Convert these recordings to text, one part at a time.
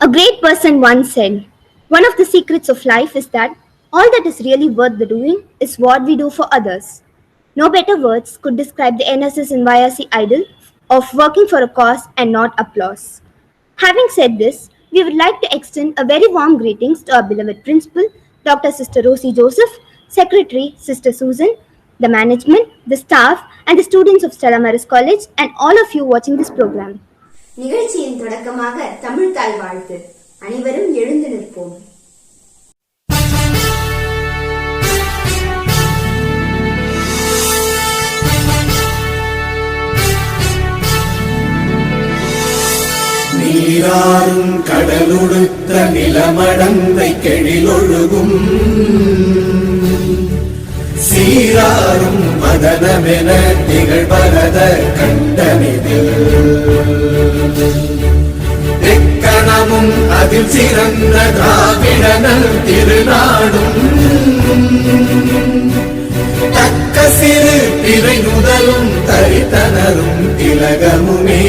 A great person once said, "One of the secrets of life is that all that is really worth the doing is what we do for others." No better words could describe the NSS and YRC ideal of working for a cause and not applause. Having said this, we would like to extend a very warm greetings to our beloved principal, Dr. Sister Rosie Joseph, Secretary Sister Susan, the management, the staff, and the students of Stella Maris College, and all of you watching this program. நிகழ்ச்சியின் தொடக்கமாக தமிழ் தாய் வாழ்த்து. அனைவரும் எழுந்து நிற்போம். நீராறும் கடலுடுத்த நிலமடந்தை கெழிலொழுகும் சீராரும் மதனமென திகழ்வரத கண்டனிதில் எக்கணமும் அதில் சிறந்த திராவிடனல் திருநாடும் தக்க சிறு பிறை நுதலும் தரித்தனரும் திலகமுமே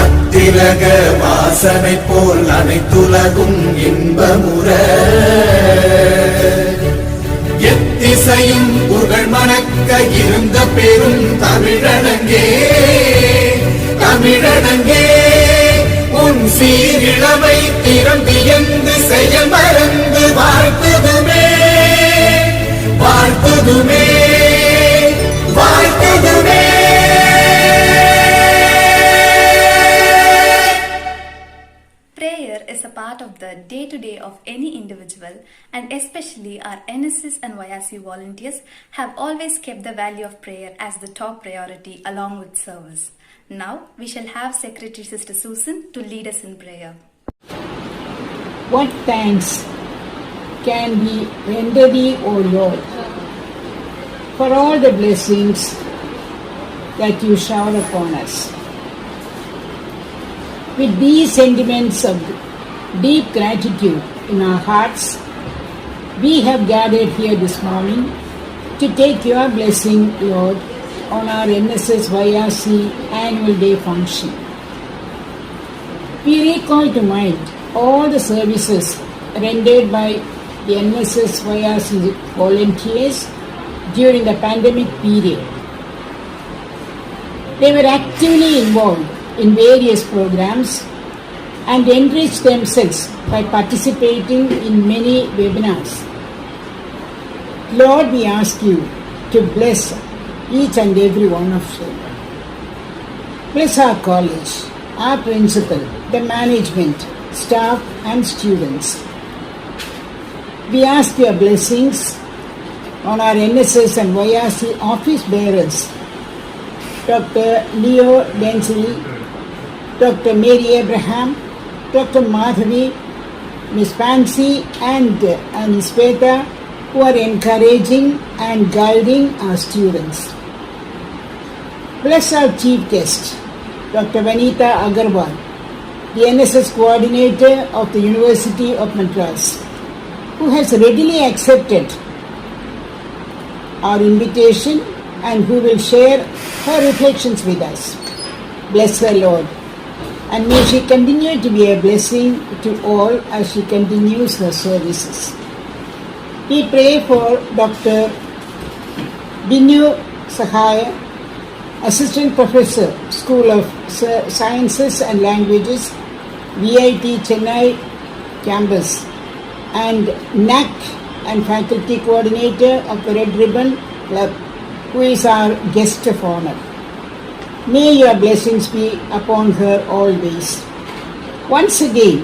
அத்திலக வாசனை போல் அனைத்துலகும் இன்பமுற எத்திசையும் புகழ் மணக்க இருந்த பெரும் தமிழனங்கே தமிழனங்கே உன் சீரிழமை திறம் வியந்து செயல் மறந்து வாழ்த்துதுமே வாழ்த்துதுமே வாழ்த்துதுமே. Prayer is a part of the day-to-day of any individual, and especially our NSS and YRC volunteers have always kept the value of prayer as the top priority along with service. Now we shall have Secretary Sister Susan to lead us in prayer. What thanks can we render thee, O Lord, for all the blessings that you shower upon us. With these sentiments of deep gratitude in our hearts, we have gathered here this morning to take your blessing, Lord, on our NSS YRC annual day function. We recall to mind all the services rendered by the NSS YRC volunteers during the pandemic period. They were actively involved in various programs and enriched themselves by participating in many webinars. Lord, we ask you to bless each and every one of you. Bless our college, our principal, the management, staff and students. We ask your blessings on our NSS and YRC office bearers, Dr. Leo Densley, Dr. Mary Abraham, Dr. Madhavi, Ms. Fancy and Ms. Sveta, who are encouraging and guiding our students. Bless our chief guest, Dr. Vanita Agarwal, the NSS coordinator of the University of Madras, who has readily accepted our invitation and who will share her reflections with us. Bless her, Lord, and may she continue to be a blessing to all as she continues her services. We pray for Dr. Binu Sahaya, Assistant Professor, School of Sciences and Languages, VIT Chennai Campus, and NAC and Faculty Coordinator of the Red Ribbon Club, who is our guest of honor. May your blessings be upon her always. Once again,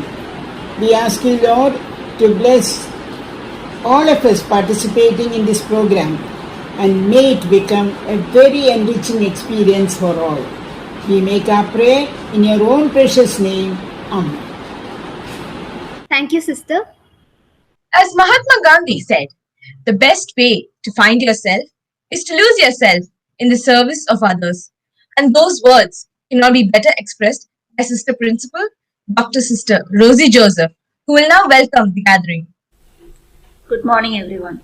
we ask you, Lord, to bless all of us participating in this program and may it become a very enriching experience for all. We make our prayer in your own precious name. Amen. Thank you, sister. As Mahatma Gandhi said, the best way to find yourself is to lose yourself in the service of others. And those words cannot be better expressed by Sister Principal, Dr. Sister Rosie Joseph, who will now welcome the gathering. Good morning, everyone.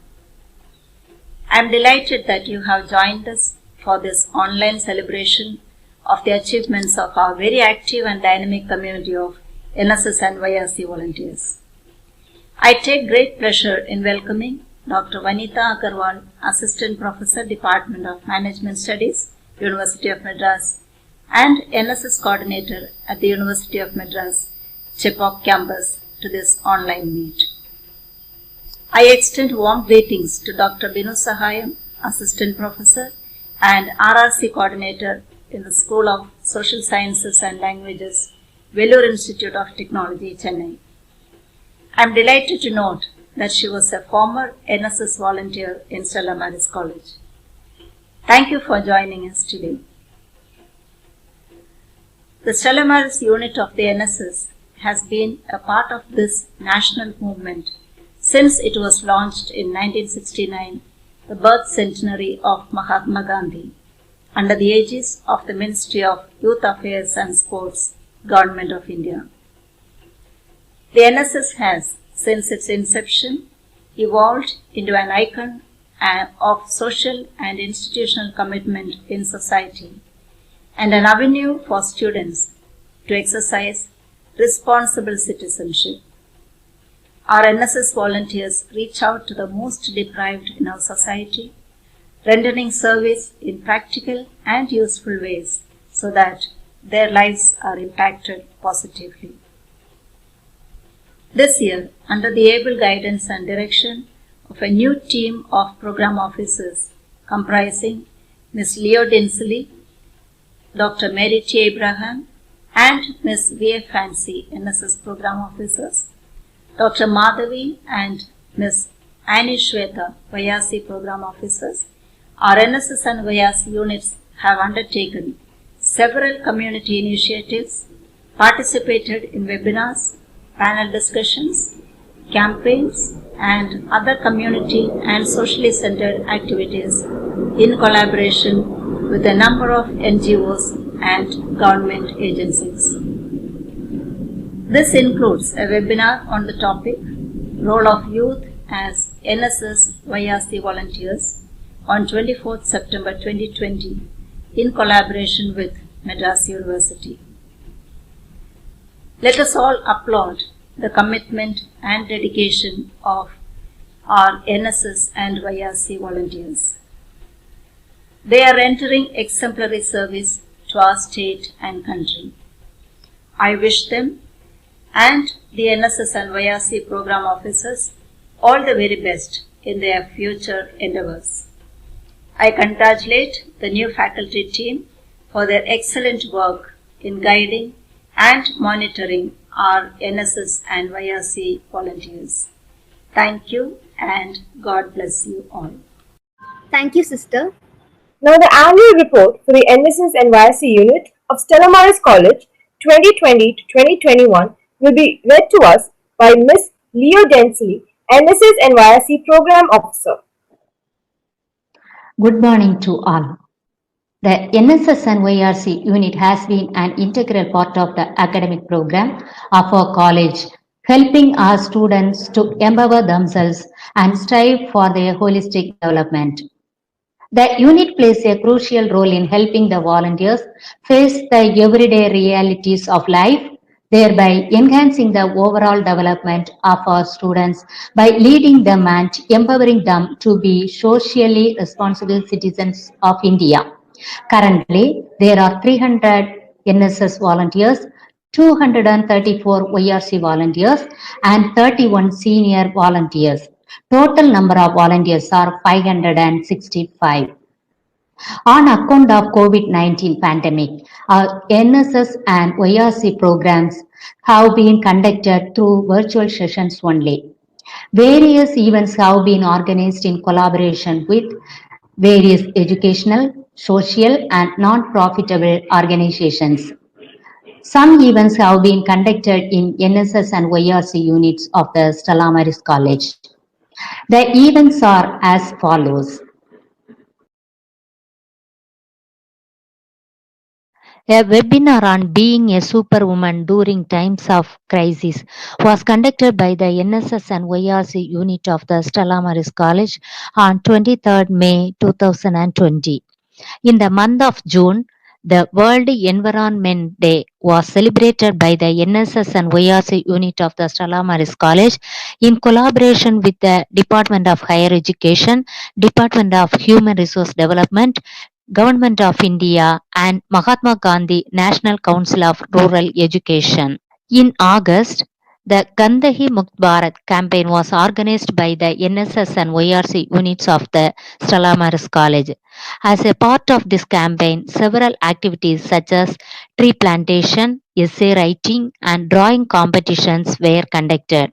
I am delighted that you have joined us for this online celebration of the achievements of our very active and dynamic community of NSS and YRC volunteers. I take great pleasure in welcoming Dr. Vanita Agarwal, Assistant Professor, Department of Management Studies, University of Madras, and NSS Coordinator at the University of Madras, Chepauk campus, to this online meet. I extend warm greetings to Dr. Binu Sahayam, Assistant Professor and RRC Coordinator in the School of Social Sciences and Languages, Vellore Institute of Technology, Chennai. I am delighted to note that she was a former NSS volunteer in Stella Maris College. Thank you for joining us today. The Stella Maris unit of the NSS has been a part of this national movement since it was launched in 1969, the birth centenary of Mahatma Gandhi, under the aegis of the Ministry of Youth Affairs and Sports, Government of India. The NSS has, since its inception, evolved into an icon of social and institutional commitment in society and an avenue for students to exercise responsible citizenship. Our NSS volunteers reach out to the most deprived in our society, rendering service in practical and useful ways so that their lives are impacted positively. This year, under the able guidance and direction of a new team of program officers comprising Ms. Leo Dinsley, Dr. Mary T. Abraham, and Ms. V.A. Fancy, NSS program officers, Dr. Madhavi and Ms. Annie Shweta, YRC program officers, our NSS and YRC units have undertaken several community initiatives, participated in webinars, panel discussions, campaigns, and other community and socially centered activities in collaboration with a number of NGOs and government agencies. This includes a webinar on the topic Role of Youth as NSS YRC Volunteers on 24th September 2020 in collaboration with Madras University. Let us all applaud the commitment and dedication of our NSS and YRC volunteers. They are rendering exemplary service to our state and country. I wish them and the NSS and YRC program officers all the very best in their future endeavors. I congratulate the new faculty team for their excellent work in guiding and monitoring our NSS and YRC volunteers. Thank you and God bless you all. Thank you, sister. Now the annual report for the NSS and YRC unit of Stella Maris College 2020 to 2021 will be read to us by Ms. Leo Densley, NSS and YRC Program Officer. Good morning to all. The NSS and YRC unit has been an integral part of the academic program of our college, helping our students to empower themselves and strive for their holistic development. The unit plays a crucial role in helping the volunteers face the everyday realities of life, thereby enhancing the overall development of our students by leading them and empowering them to be socially responsible citizens of India. Currently, there are 300 NSS volunteers, 234 YRC volunteers, and 31 senior volunteers. Total number of volunteers are 565. On account of COVID-19 pandemic, our NSS and YRC programs have been conducted through virtual sessions only. Various events have been organized in collaboration with various educational, social, and non-profitable organizations. Some events have been conducted in NSS and YRC units of the Stella Maris College. The events are as follows. A webinar on being a superwoman during times of crisis was conducted by the NSS and YRC unit of the Stella Maris College on 23rd May 2020. In the month of June, The World Environment Day was celebrated by the NSS and YRC unit of the Stella Maris College in collaboration with the Department of Higher Education, Department of Human Resource Development, Government of India, and Mahatma Gandhi National Council of Rural Education. In August, the Gandahi Mukt Bharat campaign was organized by the NSS and YRC units of the Stella Maris College. As a part of this campaign, several activities such as tree plantation, essay writing, and drawing competitions were conducted.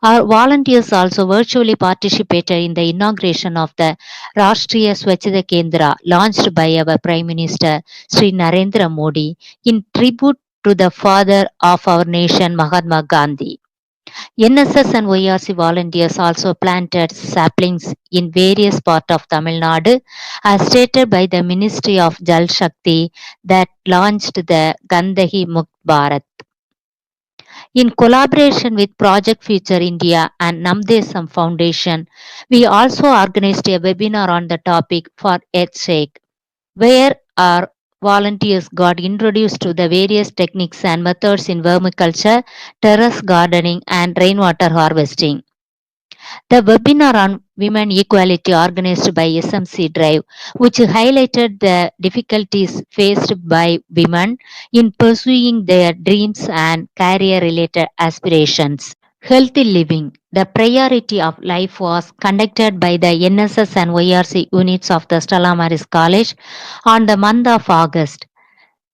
Our volunteers also virtually participated in the inauguration of the Rashtriya Swachhata Kendra launched by our Prime Minister Sri Narendra Modi in tribute to the father of our nation Mahatma Gandhi. NSS and YRC volunteers also planted saplings in various parts of Tamil Nadu as stated by the Ministry of Jal Shakti that launched the Gandahi Mukt Bharat. In collaboration with Project Future India and Namdesam Foundation, we also organized a webinar on the topic for Earth's sake, where our volunteers got introduced to the various techniques and methods in vermiculture, terrace gardening, and rainwater harvesting. The webinar on women equality organized by SMC Drive, which highlighted the difficulties faced by women in pursuing their dreams and career related aspirations. Healthy living. The priority of life was conducted by the NSS and YRC units of the Stella Maris College on the month of August.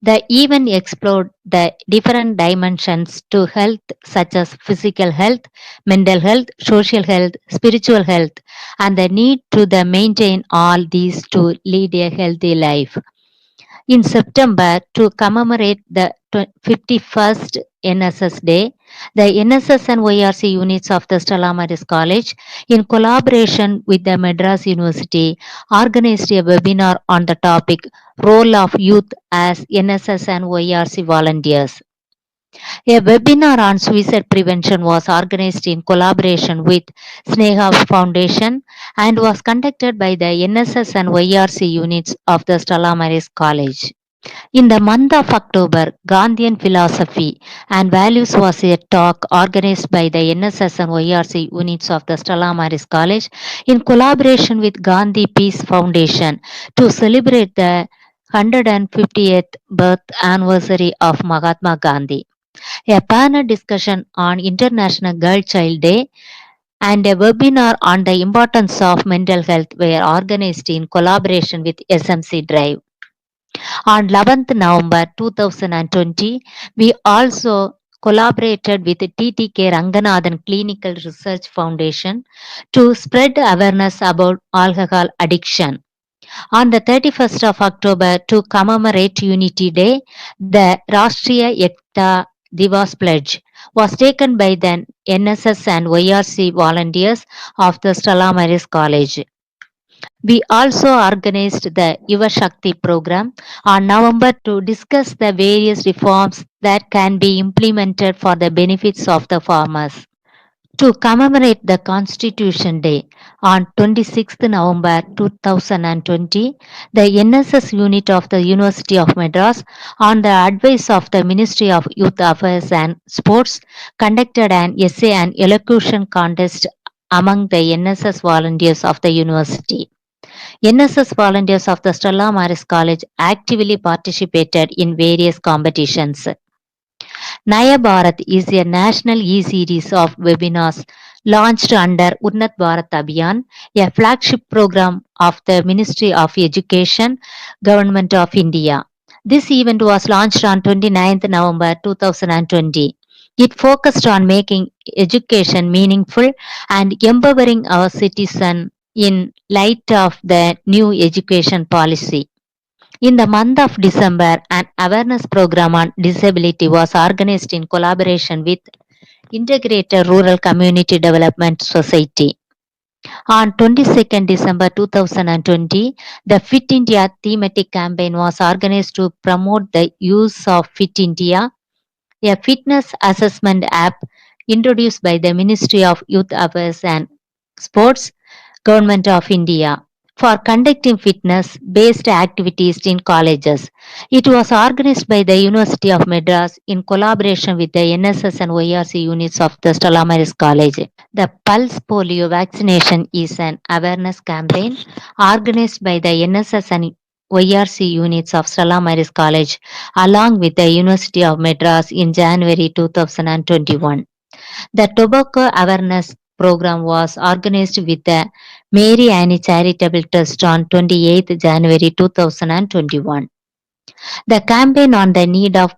The event explored the different dimensions to health, such as physical health, mental health, social health, spiritual health, and the need to maintain all these to lead a healthy life. In September, to commemorate the 51st NSS Day, the NSS and YRC units of the Stella Maris College, in collaboration with the Madras University, organized a webinar on the topic Role of Youth as NSS and YRC Volunteers. A webinar on suicide prevention was organized in collaboration with Sneha Foundation and was conducted by the NSS and YRC units of the Stella Maris College. In the month of October, Gandhian philosophy and values was a talk organized by the NSS and YRC units of the Stella Maris College in collaboration with Gandhi Peace Foundation to celebrate the 150th birth anniversary of Mahatma Gandhi. A panel discussion on International Girl Child Day and a webinar on the importance of mental health were organized in collaboration with SMC Drive. On 11th November 2020, we also collaborated with TTK Ranganathan Clinical Research Foundation to spread awareness about alcohol addiction. On the 31st of October, to commemorate Unity Day, the Rashtriya Ekta Divas Pledge was taken by the NSS and YRC volunteers of the Stella Maris College. We also organized the Yuva Shakti program on November to discuss the various reforms that can be implemented for the benefits of the farmers. To commemorate the Constitution Day on 26th November 2020, the NSS unit of the University of Madras, on the advice of the Ministry of Youth Affairs and Sports, conducted an essay and elocution contest among the NSS volunteers of the university. NSS volunteers of the Stella Maris College actively participated in various competitions. Naya Bharat is a national e-series of webinars launched under Unnat Bharat Abhiyan, a flagship program of the Ministry of Education, Government of India. This event was launched on 29th November 2020. It focused on making education meaningful and empowering our citizens in light of the new education policy. In the month of December, an awareness program on disability was organized in collaboration with Integrated Rural Community Development Society. On 22nd December 2020, the Fit India thematic campaign was organized to promote the use of Fit India, a fitness assessment app introduced by the Ministry of Youth Affairs and Sports, Government of India. for conducting fitness based activities in colleges. It was organized by the University of Madras in collaboration with the NSS and YRC units of the Stella Maris College. The Pulse Polio vaccination is an awareness campaign organized by the NSS and YRC units of Stella Maris College along with the University of Madras in January 2021. The tobacco awareness program was organized with the Mary Annie Charitable Trust on 28 January 2021. The campaign on the need of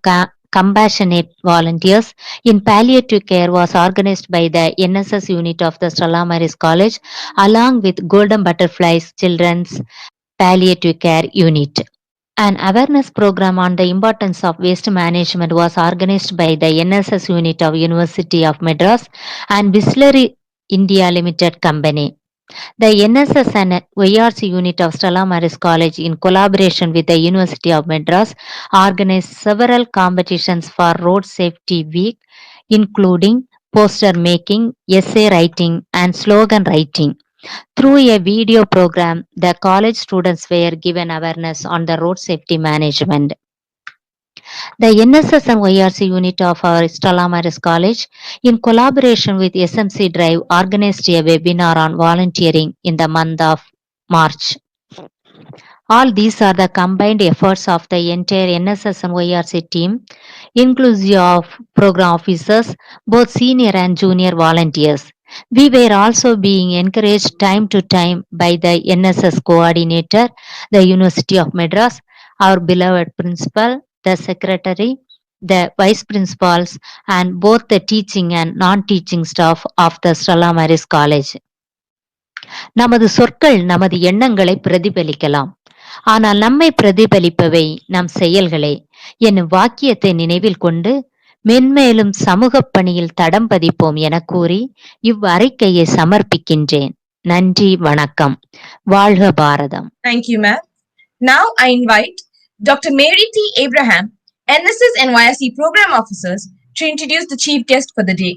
compassionate volunteers in palliative care was organized by the NSS unit of the Stella Maris College along with Golden Butterflies Children's Palliative Care Unit. An awareness program on the importance of waste management was organized by the NSS unit of University of Madras and Bisleri India Limited Company. The NSS and YRC unit of Stella Maris College, in collaboration with the University of Madras, organized several competitions for Road Safety Week, including poster making, essay writing, and slogan writing. Through a video program, the college students were given awareness on the road safety management. The NSS and YRC unit of our Stella Maris College, in collaboration with SMC Drive, organized a webinar on volunteering in the month of March. All these are the combined efforts of the entire NSS and YRC team, inclusive of program officers, both senior and junior volunteers. We were also being encouraged time to time by the NSS coordinator, the University of Madras, our beloved principal, the secretary, the vice principals, and both the teaching and non-teaching staff of the Stella Maris College. நமது சொற்கள் நமது எண்ணங்களை பிரதிபலிக்கலாம். ஆனால் நம்மை பிரதிபலிப்பவை நம் செயல்களே என்னும் வாக்கியத்தை நினைவில் கொண்டு மென்மேலும் சமூகப் பணியில் தடம் பதிப்போம் என கூறி இவ்வறிக்கையை சமர்ப்பிக்கின்றேன். நன்றி, வணக்கம். வாழ்க பாரதம். Thank you, ma'am. Now I invite Dr. Mary T. Abraham, NSS and YRC Program Officers, to introduce the chief guest for the day.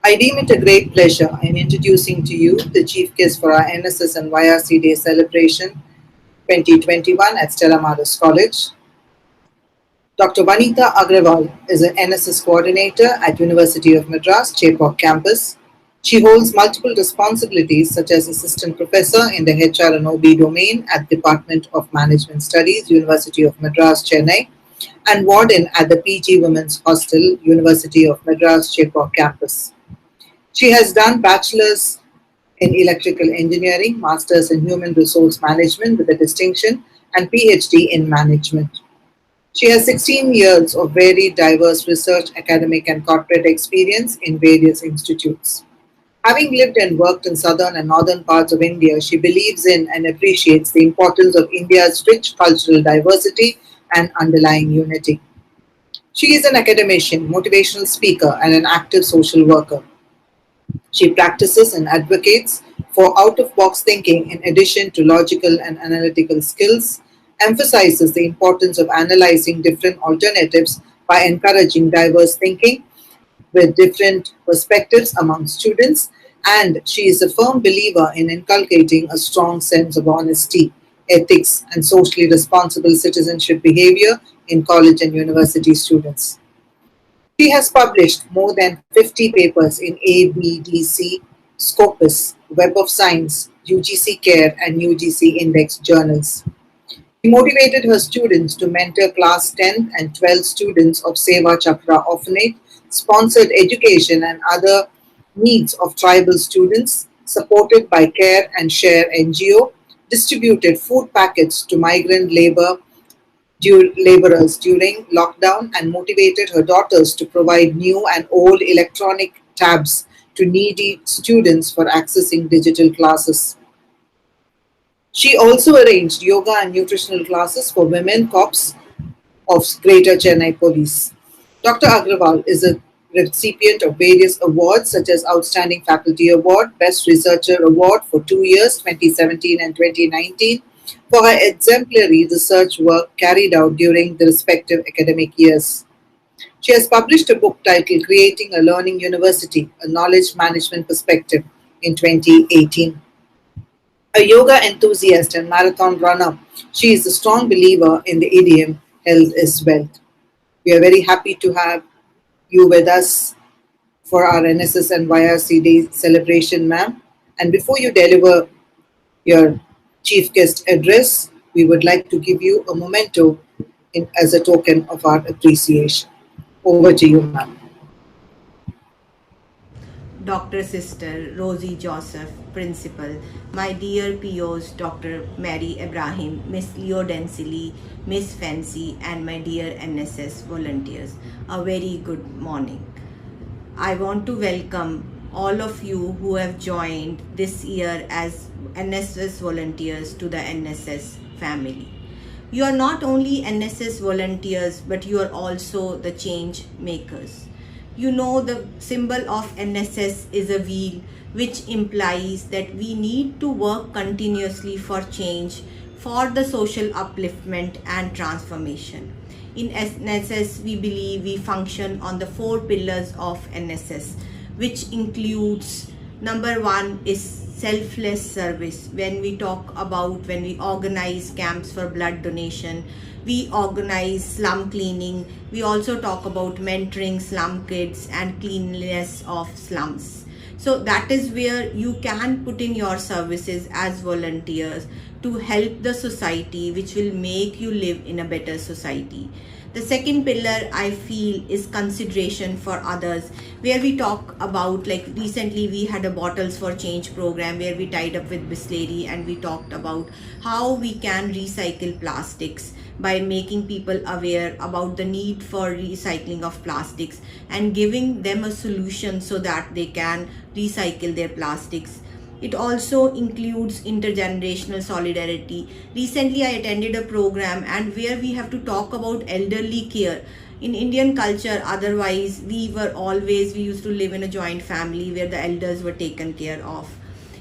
I deem it a great pleasure in introducing to you the chief guest for our NSS and YRC Day celebration 2021 at Stella Maris College. Dr. Vanita Agrawal is an NSS coordinator at University of Madras, Chepauk campus. She holds multiple responsibilities such as assistant professor in the HR and OB domain at Department of Management Studies, University of Madras, Chennai, and warden at the PG Women's Hostel, University of Madras, Chepauk campus. She has done bachelor's in electrical engineering, master's in human resource management with a distinction, and PhD in management. She has 16 years of very diverse research, academic, and corporate experience in various institutes. Having lived and worked in southern and northern parts of India, she believes in and appreciates the importance of India's rich cultural diversity and underlying unity. She is an academician, motivational speaker, and an active social worker. She practices and advocates for out-of-box thinking in addition to logical and analytical skills, emphasizes the importance of analyzing different alternatives by encouraging diverse thinking with different perspectives among students, and she is a firm believer in inculcating a strong sense of honesty, ethics, and socially responsible citizenship behavior in college and university students. She has published more than 50 papers in ABDC, Scopus, Web of Science, UGC Care, and UGC Index journals. She motivated her students to mentor class 10 and 12 students of Seva Chakra Orphanage, sponsored education and other needs of tribal students, supported by Care and Share NGO, distributed food packets to migrant laborers during lockdown, and motivated her daughters to provide new and old electronic tabs to needy students for accessing digital classes. She also arranged yoga and nutritional classes for women cops of Greater Chennai Police. Dr. Agrawal is a recipient of various awards such as Outstanding Faculty Award, Best Researcher Award for 2 years, 2017 and 2019, for her exemplary research work carried out during the respective academic years. She has published a book titled Creating a Learning University, A Knowledge Management Perspective in 2018. A yoga enthusiast and marathon runner, she is a strong believer in the idiom health is wealth. We are very happy to have you with us for our NSS and YRC Day celebration, ma'am. And before you deliver your chief guest address, we would like to give you a memento as a token of our appreciation. Over to you, ma'am. Dr. Sister Rosie Joseph, Principal, my dear POs Dr. Mary Ibrahim, Miss Leo Densily, Miss Fancy, and my dear NSS volunteers, a very good morning. I want to welcome all of you who have joined this year as NSS volunteers to the NSS family. You are not only NSS volunteers, but you are also the change makers. You know, the symbol of NSS is a wheel, which implies that we need to work continuously for change, for the social upliftment and transformation. In NSS, we believe we function on the 4 pillars of NSS, which includes number 1 is selfless service. When we organize camps for blood donation, we organize slum cleaning, we also talk about mentoring slum kids and cleanliness of slums. So that is where you can put in your services as volunteers to help the society, which will make you live in a better society. The second pillar I feel is consideration for others, where we talk about, like recently we had a Bottles for Change program where we tied up with Bisleri and we talked about how we can recycle plastics by making people aware about the need for recycling of plastics and giving them a solution so that they can recycle their plastics. It also includes intergenerational solidarity. Recently, I attended a program and where we have to talk about elderly care. In Indian culture, otherwise, we used to live in a joint family where the elders were taken care of.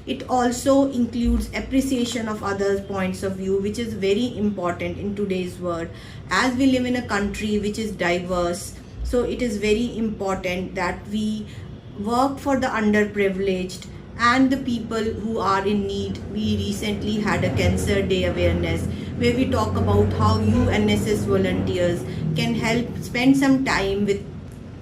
It also includes appreciation of others' points of view, which is very important in today's world. As we live in a country which is diverse, so it is very important that we work for the underprivileged and the people who are in need. We recently had a Cancer Day awareness where we talk about how you NSS volunteers can help spend some time with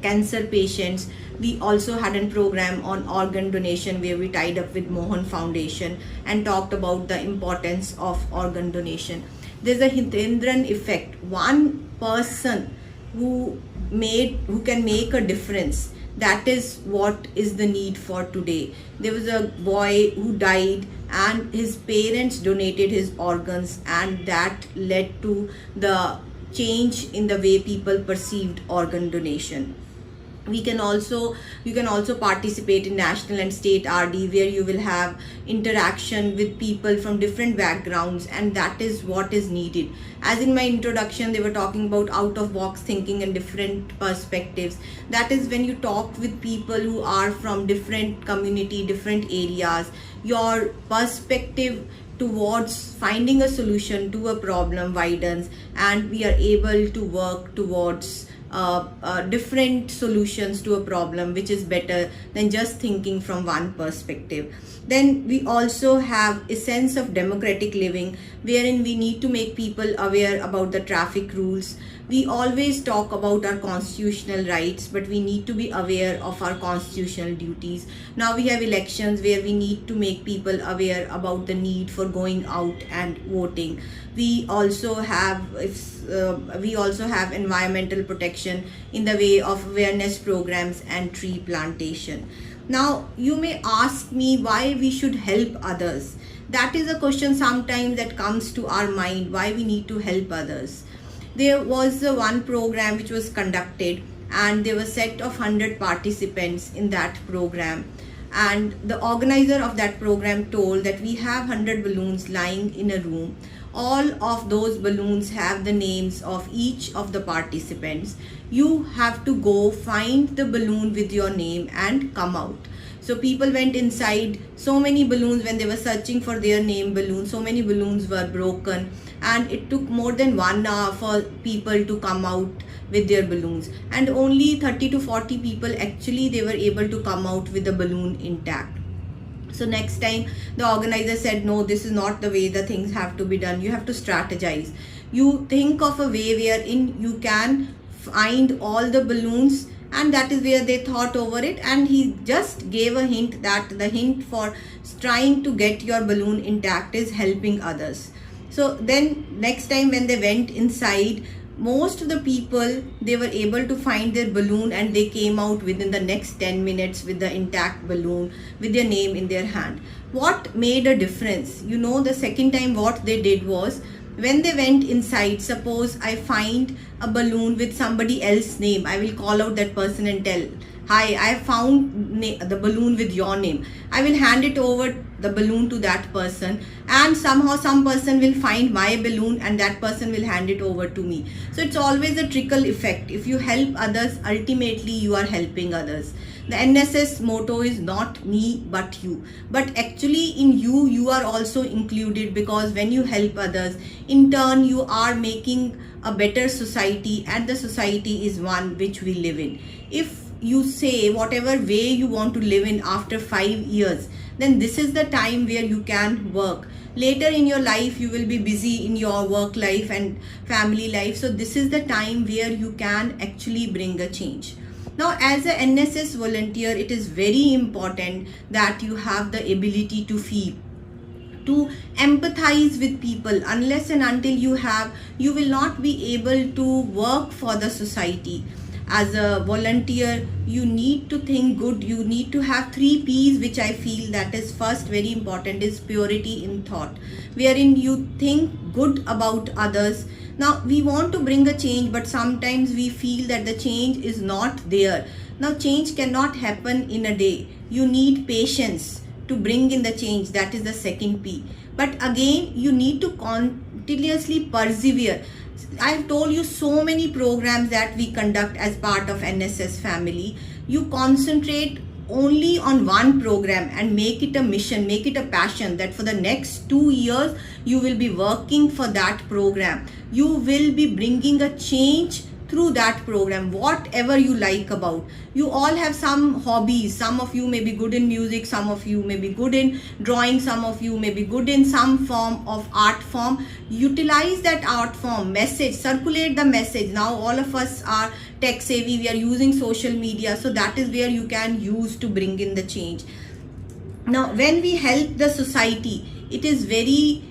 cancer patients. We also had a program on organ donation where we tied up with Mohan Foundation and talked about the importance of organ donation. There's a Hitendran effect. One person who can make a difference, that is what is the need for today. There was a boy who died and his parents donated his organs, and that led to the change in the way people perceived organ donation. You can also participate in national and state RD where you will have interaction with people from different backgrounds, and that is what is needed. As in my introduction, they were talking about out of box thinking and different perspectives. That is when you talk with people who are from different community, different areas, your perspective towards finding a solution to a problem widens, and we are able to work towards different solutions to a problem, which is better than just thinking from one perspective. Then we also have a sense of democratic living, wherein we need to make people aware about the traffic rules. We always talk about our constitutional rights, but we need to be aware of our constitutional duties. Now we have elections where we need to make people aware about the need for going out and voting. We also have environmental protection in the way of awareness programs and tree plantation. Now you may ask me why we should help others. That is a question sometimes that comes to our mind, why we need to help others. There was one program which was conducted, and there were a set of 100 participants in that program, and the organizer of that program told that we have 100 balloons lying in a room. All of those balloons have the names of each of the participants. You have to go find the balloon with your name and come out. So people went inside. So many balloons, when they were searching for their name balloons, so many balloons were broken, and it took more than 1 hour for people to come out with their balloons, and only 30 to 40 people actually they were able to come out with the balloon intact. So next time the organizer said, no, this is not the way the things have to be done. You have to strategize. You think of a way wherein you can find all the balloons, and that is where they thought over it, and he just gave a hint that the hint for trying to get your balloon intact is helping others. So then next time when they went inside, most of the people, they were able to find their balloon, and they came out within the next 10 minutes with the intact balloon with their name in their hand. What made a difference? You know, the second time what they did was, when they went inside, suppose I find a balloon with somebody else's name, I will call out that person and tell, hi, I found the balloon with your name. I will hand it over the balloon to that person, and somehow some person will find my balloon and that person will hand it over to me. So it's always a trickle effect. If you help others, ultimately you are helping others. The NSS motto is not me but you, but actually in you are also included, because when you help others, in turn you are making a better society, and the society is one which we live in. If you say whatever way you want to live in after 5 years, then this is the time where you can work. Later in your life you will be busy in your work life and family life, so this is the time where you can actually bring a change. Now, as a NSS volunteer, it is very important that you have the ability to feel, to empathize with people. Unless and until you have, you will not be able to work for the society. As a volunteer, you need to think good. You need to have 3 P's, which I feel that is first very important, is purity in thought, wherein you think good about others. Now we want to bring a change, but sometimes we feel that the change is not there. Now change cannot happen in a day. You need patience to bring in the change. That is the second P. But again, you need to continuously persevere. I've told you so many programs that we conduct as part of NSS family. You concentrate only on one program and make it a mission, make it a passion, that for the next 2 years you will be working for that program. You will be bringing a change through that program, whatever you like about. You all have some hobbies. Some of you may be good in music, some of you may be good in drawing, some of you may be good in some form of art form. Utilize that art form, message, circulate the message. Now all of us are tech savvy, we are using social media, so that is where you can use to bring in the change. Now when we help the society, it is very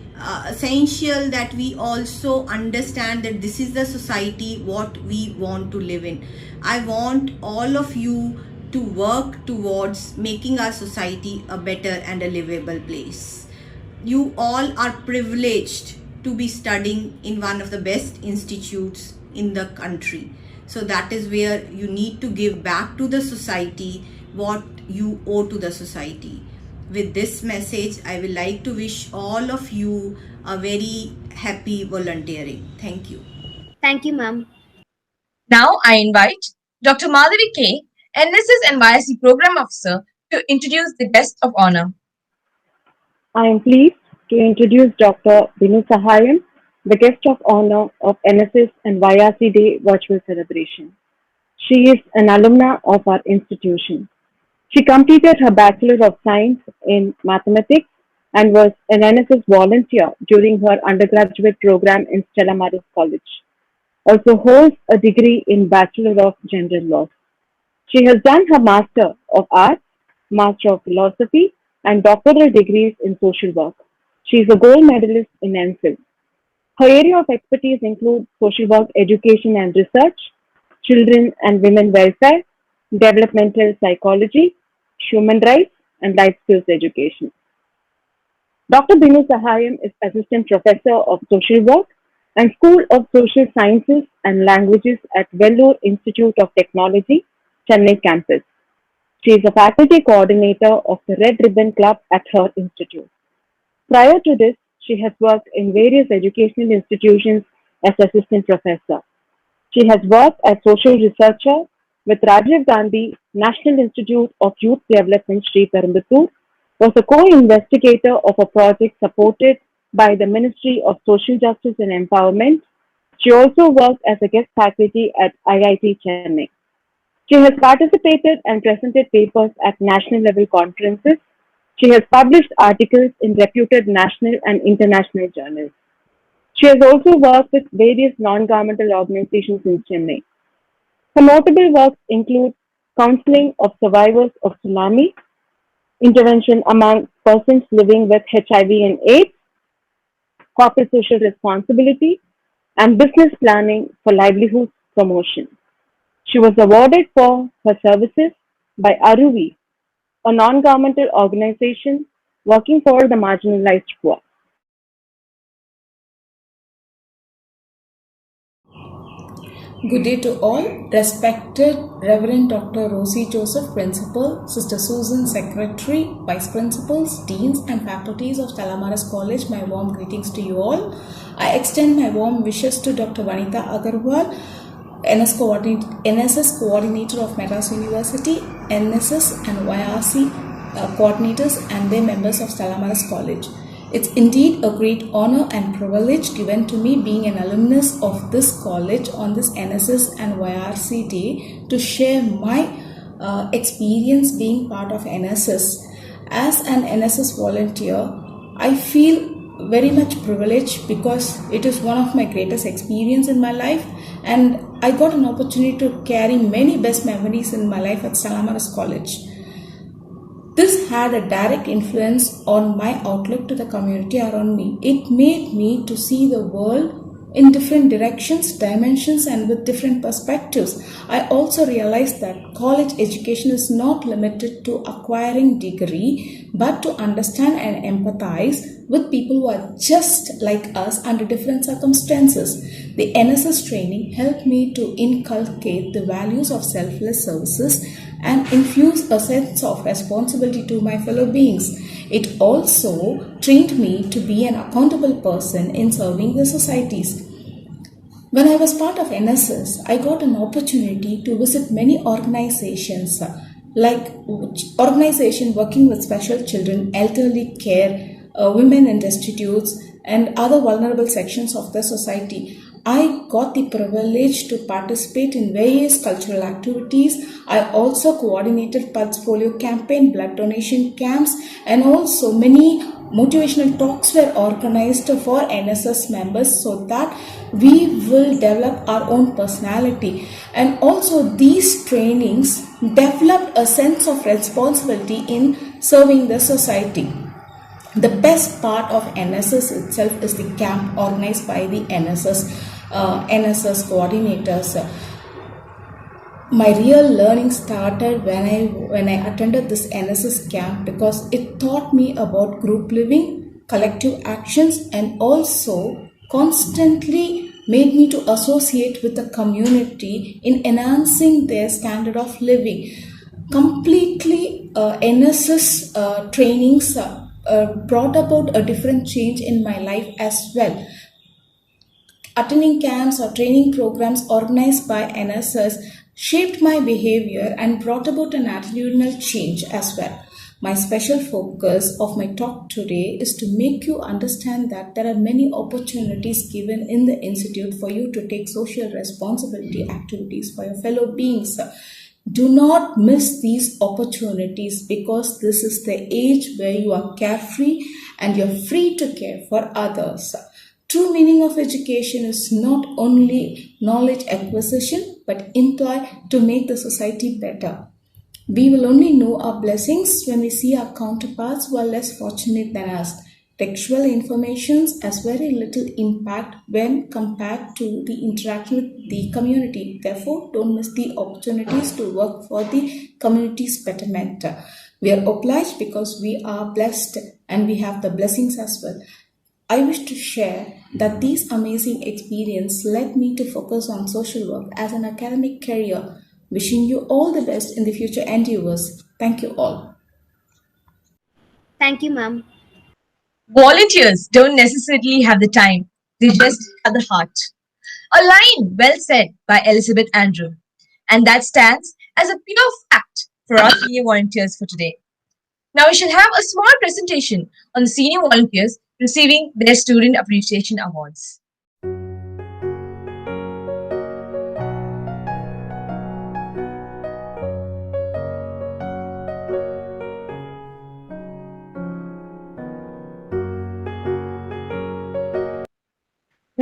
essential that we also understand that this is the society what we want to live in. I want all of you to work towards making our society a better and a livable place. You all are privileged to be studying in one of the best institutes in the country. So that is where you need to give back to the society what you owe to the society. With this message, I will like to wish all of you a very happy volunteering. Thank you. Thank you, ma'am. Now I invite Dr. Madhavi K, NSS and YSC Program Officer, to introduce the guest of honor. I am pleased to introduce Dr. Binu Sahayam, the guest of honor of NSS and YRC Day virtual celebration. She is an alumna of our institution. She completed her Bachelor of Science in Mathematics and was an NSS volunteer during her undergraduate program in Stella Maris College. Also holds a degree in Bachelor of General Law. She has done her Master of Arts, Master of Philosophy, and doctoral degrees in social work. She is a gold medalist in MPhil. Her area of expertise include social work, education and research, children and women welfare, developmental psychology, human rights, and life skills education. Dr. Binu Sahayam is Assistant Professor of Social Work and School of Social Sciences and Languages at Vellore Institute of Technology, Chennai campus. She is a faculty coordinator of the Red Ribbon Club at her institute. Prior to this, she has worked in various educational institutions as assistant professor. She has worked as social researcher with Rajiv Gandhi National Institute of Youth Development, Sri Perumbutur, was a co-investigator of a project supported by the Ministry of Social Justice and Empowerment. She also worked as a guest faculty at IIT Chennai. She has participated and presented papers at national level conferences. She has published articles in reputed national and international journals. She has also worked with various non-governmental organizations in Chennai. Her notable works include counseling of survivors of tsunami, intervention among persons living with HIV and AIDS, corporate social responsibility, and business planning for livelihood promotion. She was awarded for her services by Aruvi, a non-governmental organization working for the marginalized poor. Good day to all. Respected Reverend Dr. Rosie Joseph, Principal, Sister Susan, Secretary, Vice Principals, Deans and Faculties of Stella Maris College, my warm greetings to you all. I extend my warm wishes to Dr. Vanita Agarwal, NSS Coordinator of Madras University, NSS and YRC coordinators and their members of Stella Maris College. It's indeed a great honor and privilege given to me being an alumnus of this college on this NSS and YRC day to share my experience being part of NSS. As an NSS volunteer, I feel very much privileged because it is one of my greatest experience in my life, and I got an opportunity to carry many best memories in my life at Stella Maris College. This had a direct influence on my outlook to the community around me. It made me to see the world in different directions, dimensions, and with different perspectives. I also realized that college education is not limited to acquiring degree, but to understand and empathize with people who are just like us under different circumstances. The NSS training helped me to inculcate the values of selfless services and infuse a sense of responsibility to my fellow beings. It also trained me to be an accountable person in serving the societies. When I was part of NSS, I got an opportunity to visit many organizations like organization working with special children, elderly care, women in institutes, and other vulnerable sections of the society. I got the privilege to participate in various cultural activities. I also coordinated Pulse Polio campaign, blood donation camps, and also many motivational talks were organized for NSS members so that we will develop our own personality. And also these trainings developed a sense of responsibility in serving the society. The best part of NSS itself is the camp organized by the NSS coordinators. My real learning started when I attended this NSS camp because it taught me about group living, collective actions, and also constantly made me to associate with the community in enhancing their standard of living. Completely NSS trainings brought about a different change in my life as well. Attending camps or training programs organized by NSS shaped my behavior and brought about an attitudinal change as well. My special focus of my talk today is to make you understand that there are many opportunities given in the institute for you to take social responsibility activities for your fellow beings. Do not miss these opportunities because this is the age where you are carefree and you're free to care for others. True meaning of education is not only knowledge acquisition but employ to make the society better. We will only know our blessings when we see our counterparts who are less fortunate than us. Textual information has very little impact when compared to the interaction with the community. Therefore, don't miss the opportunities to work for the community's betterment. We are obliged because we are blessed and we have the blessings as well. I wish to share that these amazing experience led me to focus on social work as an academic career. Wishing you all the best in the future endeavors. Thank you all. Thank you, ma'am. Volunteers don't necessarily have the time, they just have the heart. A line well said by Elizabeth Andrew. And that stands as a pure fact for our senior volunteers for today. Now we shall have a small presentation on the senior volunteers receiving their Student Appreciation Awards.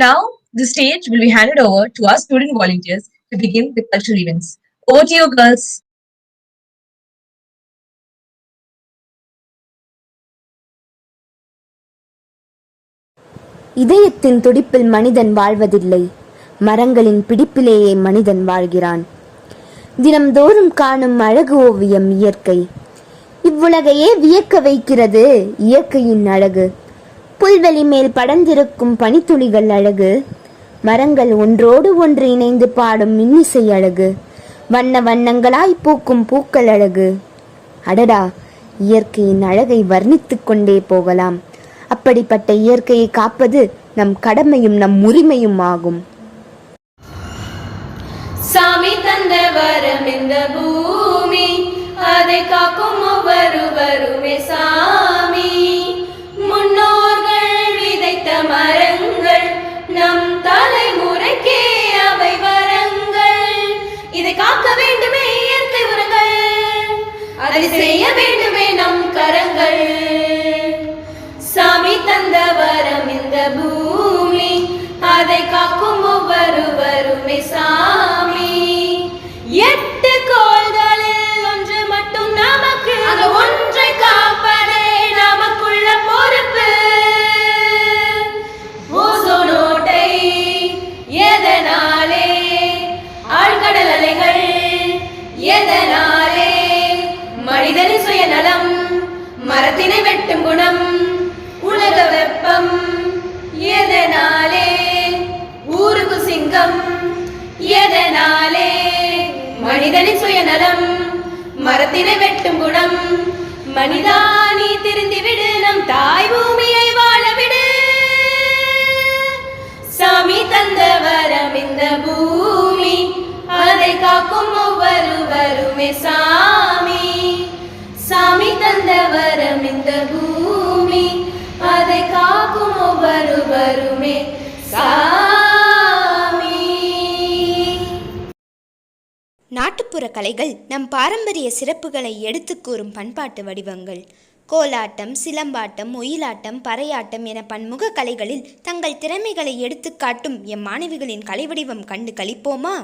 Now, the stage will be handed over to our student volunteers to begin the cultural events. Over to you, girls. இதயத்தின் துடிப்பில் மனிதன் வாழ்வதில்லை, மரங்களின் பிடிப்பிலேயே மனிதன் வாழ்கிறான். தினம்தோறும் காணும் அழகு ஓவியம் இயற்கை. இவ்வுலகையே வியக்க வைக்கிறது இயற்கையின் அழகு. புல்வெளி மேல் படர்ந்திருக்கும் பனித்துளிகள் அழகு. மரங்கள் ஒன்றோடு ஒன்று இணைந்து பாடும் இன்னிசை அழகு. வண்ண வண்ணங்களாய் பூக்கும் பூக்கள் அழகு. அடடா, இயற்கையின் அழகை வர்ணித்துக் கொண்டே போகலாம். அப்படிப்பட்ட இயற்கையை காப்பது நம் கடமையும் நம் உரிமையும் ஆகும். சாமி தந்த வரம் இந்த பூமி, அதை காக்கும் ஒவ்வொருவருமே சாமி. முன்னோர்கள் விதைத்த மரங்கள், நம் தலைமுறைக்கே அவை வரங்கள். இதை காக்க வேண்டுமே இயற்கை உரங்கள், அதை செய்ய வேண்டுமே நம் கரங்கள். சாமி தந்த வரம் இந்த பூமி, அதை காக்கும் ஒவ்வொருவருமே சாமி. 8 கோள்களில் ஒன்று மட்டும் நமக்கு, அந்த ஒன்றை காப்பதே நமக்குள்ள பொறுப்பு. ஓசோனோட்டை எதனாலே, ஆழ்கடல் அலைகள் எதனாலே, மனிதனின் சுயநலம், மரத்தினை வெட்டும் குணம், உலக வெப்பம் எதனாலே, ஊருக்கு சிங்கம் எதனாலே, மனிதனின் சுயநலம், மரத்தினை வெட்டும் குணம். மனிதா நீ திருந்திவிடு, நம் தாய் பூமியை வாழவிடு. சாமி தந்த வரம் இந்த பூமி, அதை காக்கும் ஒவ்வொருவருமே சாமி. சாமி தந்த வரம் இந்த பூமி, அதை காக்கும் ஒவ்வொருவருமே சாமி. நாட்டுப்புற கலைகள் நம் பாரம்பரிய சிறப்புகளை எடுத்துக் கூறும் பண்பாட்டு வடிவங்கள். கோலாட்டம், சிலம்பாட்டம், ஒயிலாட்டம், பறையாட்டம் என பன்முக கலைகளில் தங்கள் திறமைகளை எடுத்துக்காட்டும் எம் மாணவிகளின் கலை வடிவம் கண்டு களிப்போமா?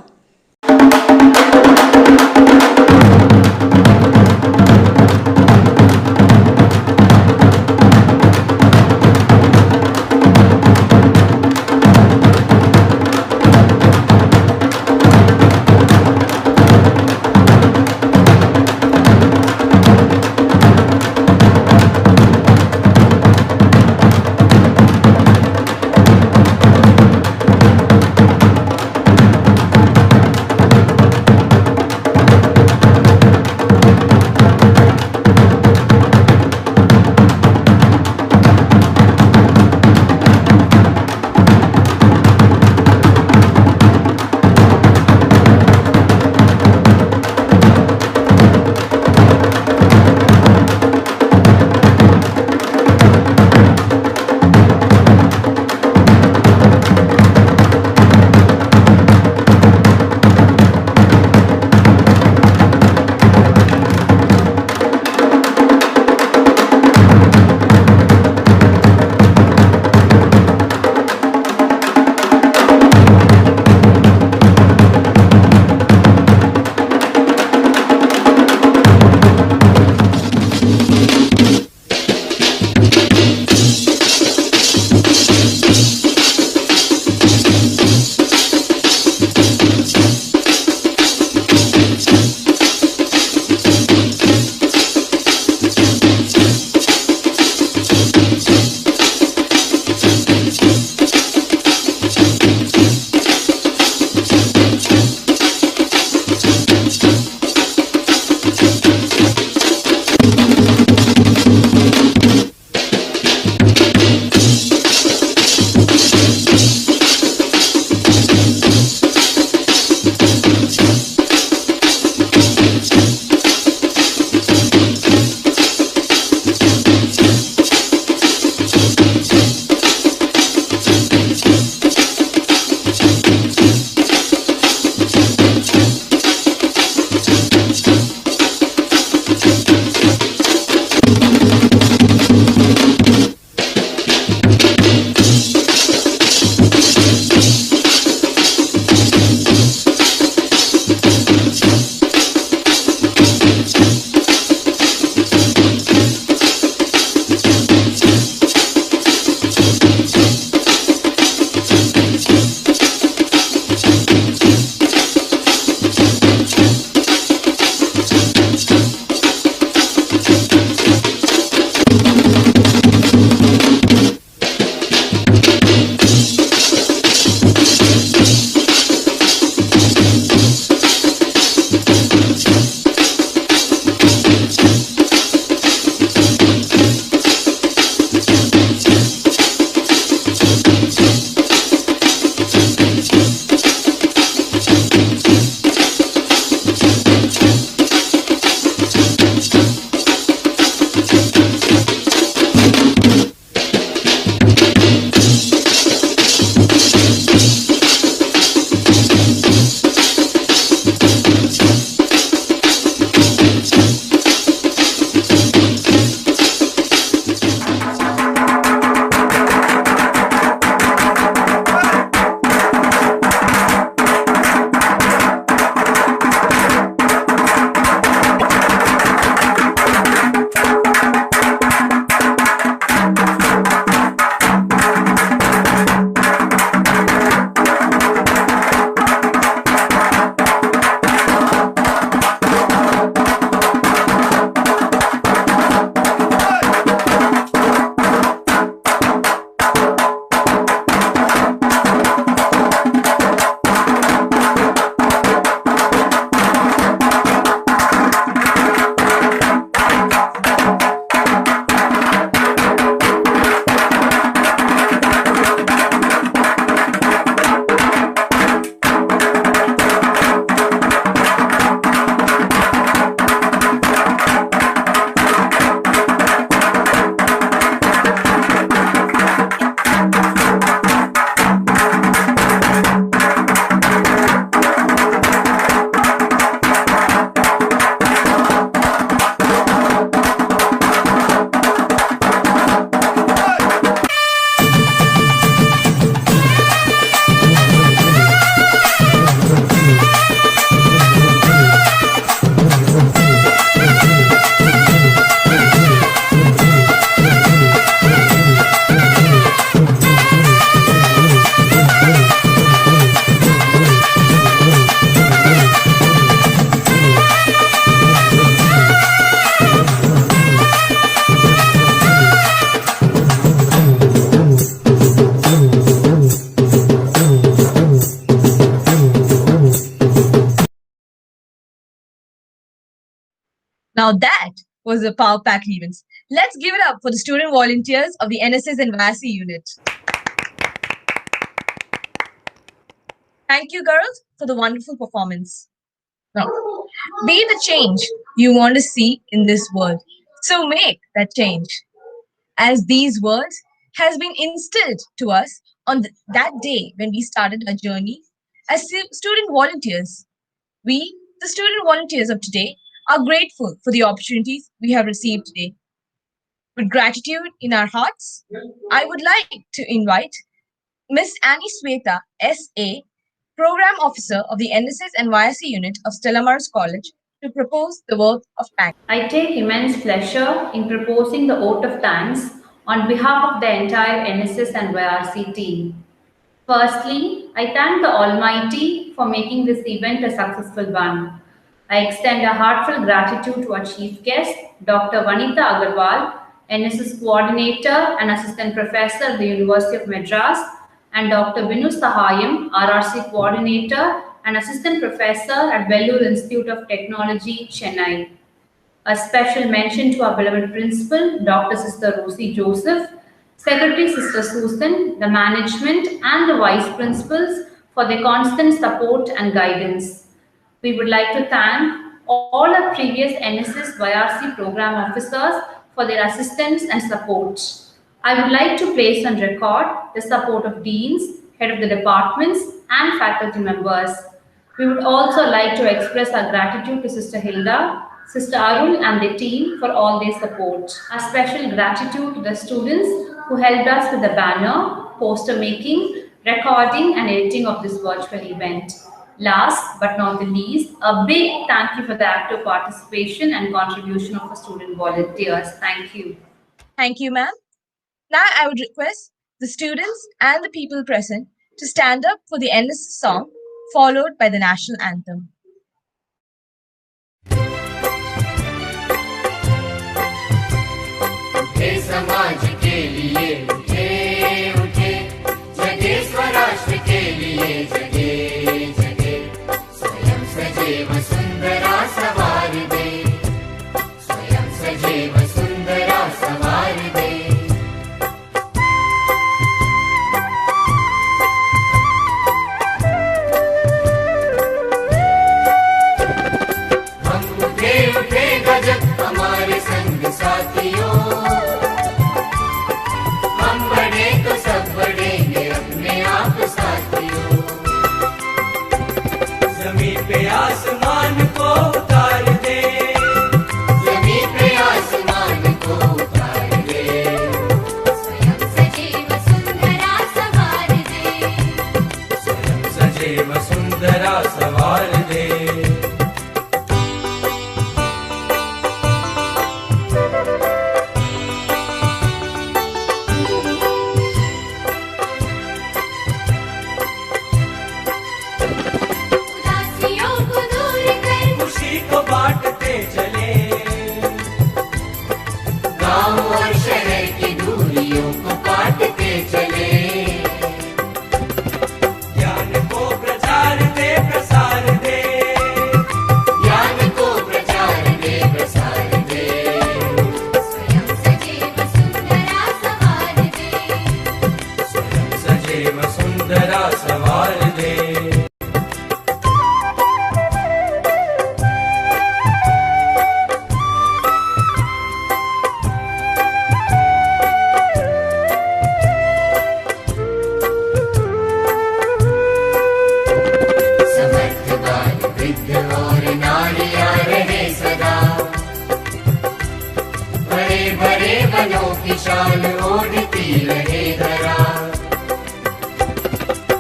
Now that was a power pack event. Let's give it up for the student volunteers of the NSS and YC unit. Thank you, girls, for the wonderful performance. Now, be the change you want to see in this world. So make that change. As these words has been instilled to us on that day when we started our journey as student volunteers. We, the student volunteers of today, are grateful for the opportunities we have received today. With gratitude in our hearts, I would like to invite Miss Annie Sweta, SA, Program Officer of the NSS and YSC unit of Stella Maris College, to propose the vote of thanks. I take immense pleasure in proposing the vote of thanks on behalf of the entire NSS and YRC team. Firstly, I thank the Almighty for making this event a successful one. I extend a heartfelt gratitude to our chief guest, Dr. Vanitha Agarwal, NSS Coordinator and Assistant Professor at the University of Madras, and Dr. Vinu Sahayam, RRC Coordinator and Assistant Professor at Vellore Institute of Technology, Chennai. A special mention to our beloved Principal, Dr. Sister Rosie Joseph, Secretary Sister Susan, the management and the Vice Principals for their constant support and guidance. We would like to thank all our previous NSS YRC program officers for their assistance and support. I would like to place on record the support of deans, head of the departments and faculty members. We would also like to express our gratitude to Sister Hilda, Sister Arul and the team for all their support. A special gratitude to the students who helped us with the banner, poster making, recording and editing of this virtual event. Last but not the least, a big thank you for the active participation and contribution of the student volunteers. Thank you. Thank you, ma'am. Now I would request the students and the people present to stand up for the NSS song, followed by the national anthem. समाज के लिए उठे उठे, जगे स्वराष्ट्र के लिए जगे जगे, स्वयं सजे वसुंधरा सवार दे, स्वयं सजे वसुंधरा सवार दे। हम उठे उठे गजब हमारे संग साथियों, सब बढ़ेंगे अपने आप साथियों। जमीन पे आसमान को उतार दे, जमीन पे आसमान को उतार दे, स्वयं सजे वसुंधरा सवार दे, स्वयं सजे वसुंधरा सवार दे। बांटते चले, गांव और शहर की दूरियों को काटते चले, ज्ञान को प्रचार दे प्रसार दे, ज्ञान को प्रचार दे प्रसार दे, स्वयं सजे वसुंधरा सवार दे, स्वयं सजे वसुंधरा सवार दे। शान ओढ़ती रहे धरा,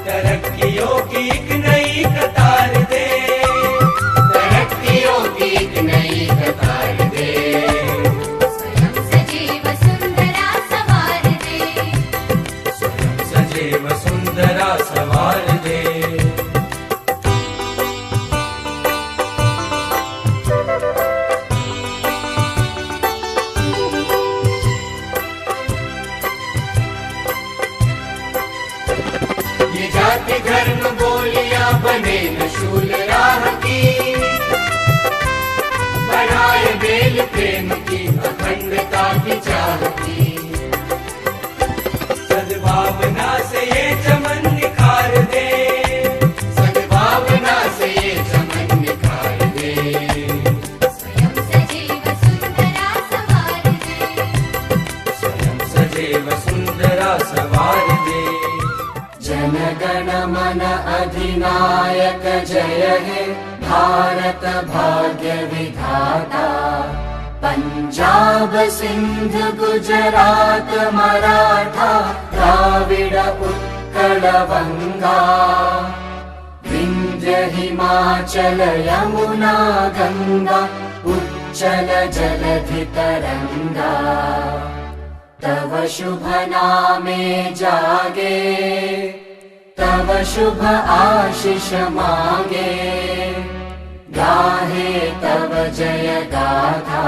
तरक्कियों की एक नई कतार दे, तरक्कियों की एक नई कतार दे, स्वयं सजे वसुंधरा सवार दे, स्वयं सजे वसुंधरा सवार दे। जाति धर्म बोलियां बने न शूल राह की, बढ़ाए बेल प्रेम की अखंडता की चाह थी। सद्भावना से ये चमन निखार दे, सद्भावना से ये चमन निखार दे। स्वयं सजीव सुंदरा सवार दे, स्वयं सजीव सुंदरा सवार दे। जन गण मन अधिनायक जय हे भारत भाग्य विधाता। पंजाब सिंध गुजरात मराठा द्राविड उत्कल बंगा। विंध्य हिमाचल यमुना गंगा उच्चल जलधि तरंगा। तव शुभ नामे जागे, तव शुभ आशीष मागे। गाहे तव जय गाथा,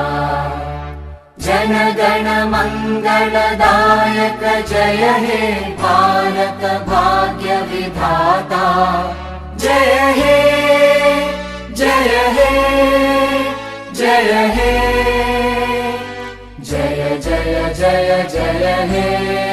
जन गण मंगलदायक जय हे भारत भाग्य विधाता। जय हे जय हे जय हे, जय जय जय जय हे।